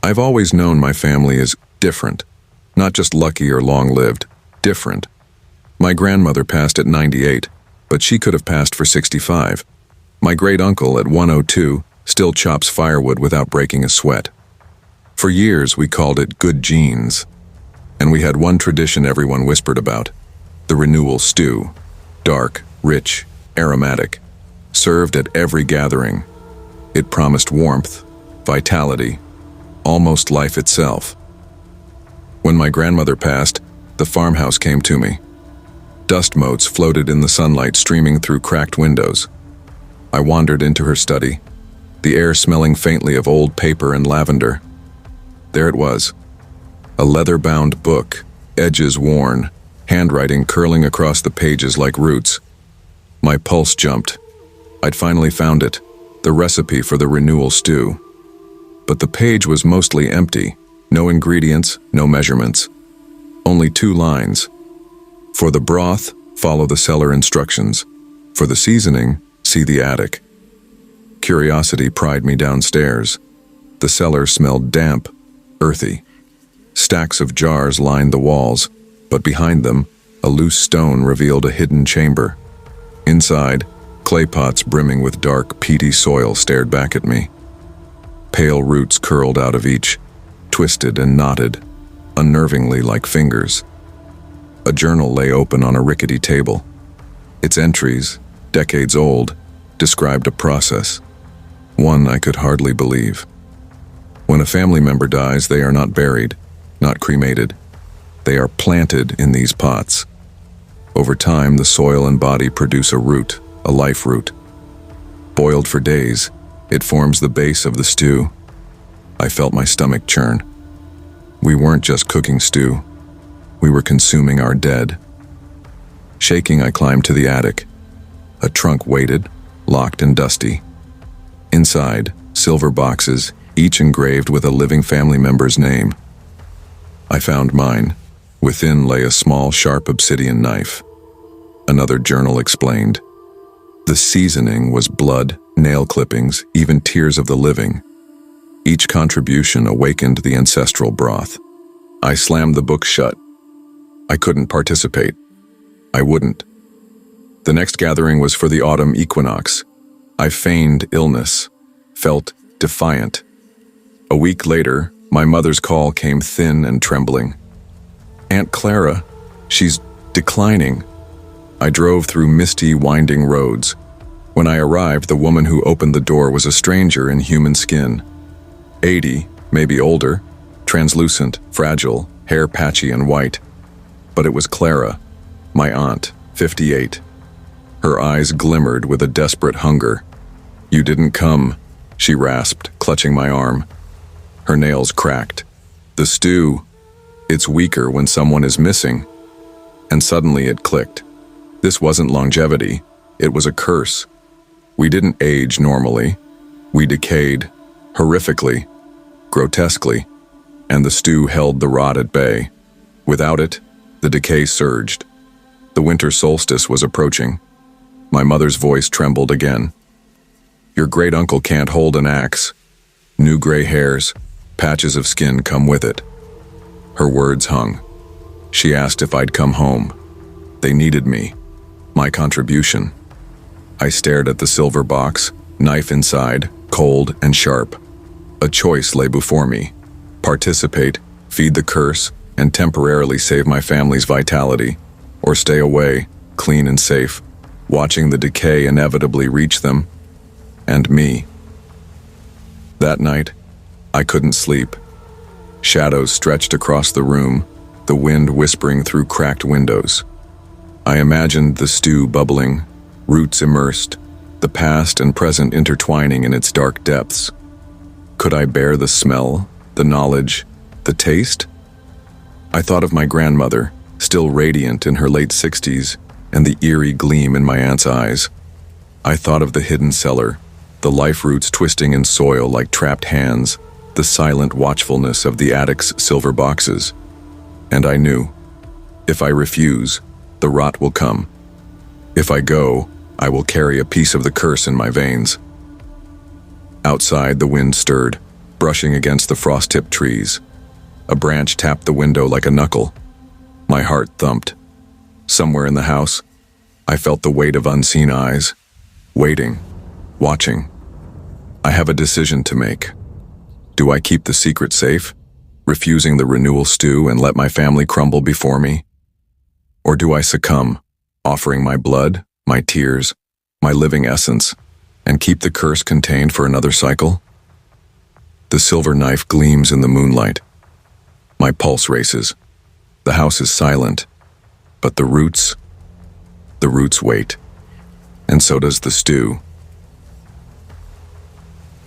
I've always known my family is different, not just lucky or long-lived, different. My grandmother passed at 98, but she could have passed for 65. My great-uncle at 102 still chops firewood without breaking a sweat. For years we called it good genes. And we had one tradition everyone whispered about, the Renewal Stew. Dark, rich, aromatic, served at every gathering. It promised warmth, vitality, almost life itself. When my grandmother passed, the farmhouse came to me. Dust motes floated in the sunlight streaming through cracked windows. I wandered into her study, the air smelling faintly of old paper and lavender. There it was, a leather-bound book, edges worn, handwriting curling across the pages like roots. My pulse jumped. I'd finally found it, the recipe for the Renewal Stew. But the page was mostly empty, no ingredients, no measurements. Only 2 lines. For the broth, follow the cellar instructions. For the seasoning, see the attic. Curiosity pried me downstairs. The cellar smelled damp, earthy. Stacks of jars lined the walls, but behind them, a loose stone revealed a hidden chamber. Inside, clay pots brimming with dark, peaty soil stared back at me. Pale roots curled out of each, twisted and knotted, unnervingly like fingers. A journal lay open on a rickety table. Its entries, decades old, described a process, one I could hardly believe. When a family member dies, they are not buried, not cremated. They are planted in these pots. Over time, the soil and body produce a root, a life root. Boiled for days, it forms the base of the stew. I felt my stomach churn. We weren't just cooking stew. We were consuming our dead. Shaking, I climbed to the attic. A trunk waited, locked and dusty. Inside, silver boxes, each engraved with a living family member's name. I found mine. Within lay a small, sharp obsidian knife. Another journal explained. The seasoning was blood, nail clippings, even tears of the living. Each contribution awakened the ancestral broth. I slammed the book shut. I couldn't participate. I wouldn't. The next gathering was for the autumn equinox. I feigned illness, felt defiant. A week later, my mother's call came thin and trembling. Aunt Clara, she's declining. I drove through misty, winding roads. When I arrived, the woman who opened the door was a stranger in human skin. 80, maybe older, translucent, fragile, hair patchy and white. But it was Clara, my aunt, 58. Her eyes glimmered with a desperate hunger. "You didn't come," she rasped, clutching my arm. Her nails cracked. "The stew, it's weaker when someone is missing." And suddenly it clicked. This wasn't longevity, it was a curse. We didn't age normally. We decayed, horrifically, grotesquely, and the stew held the rot at bay. Without it, the decay surged. The winter solstice was approaching. My mother's voice trembled again. "Your great-uncle can't hold an axe. New gray hairs, patches of skin come with it." Her words hung. She asked if I'd come home. They needed me, my contribution. I stared at the silver box, knife inside, cold and sharp. A choice lay before me. Participate, feed the curse, and temporarily save my family's vitality, or stay away, clean and safe, watching the decay inevitably reach them, and me. That night, I couldn't sleep. Shadows stretched across the room, the wind whispering through cracked windows. I imagined the stew bubbling, roots immersed, the past and present intertwining in its dark depths. Could I bear the smell, the knowledge, the taste? I thought of my grandmother, still radiant in her late 60s, and the eerie gleam in my aunt's eyes. I thought of the hidden cellar, the life roots twisting in soil like trapped hands, the silent watchfulness of the attic's silver boxes. And I knew, if I refuse, the rot will come. If I go, I will carry a piece of the curse in my veins. Outside, the wind stirred, brushing against the frost-tipped trees. A branch tapped the window like a knuckle. My heart thumped. Somewhere in the house, I felt the weight of unseen eyes, waiting, watching. I have a decision to make. Do I keep the secret safe, refusing the renewal stew and let my family crumble before me? Or do I succumb, offering my blood, my tears, my living essence, and keep the curse contained for another cycle? The silver knife gleams in the moonlight. My pulse races. The house is silent, but the roots wait. And so does the stew.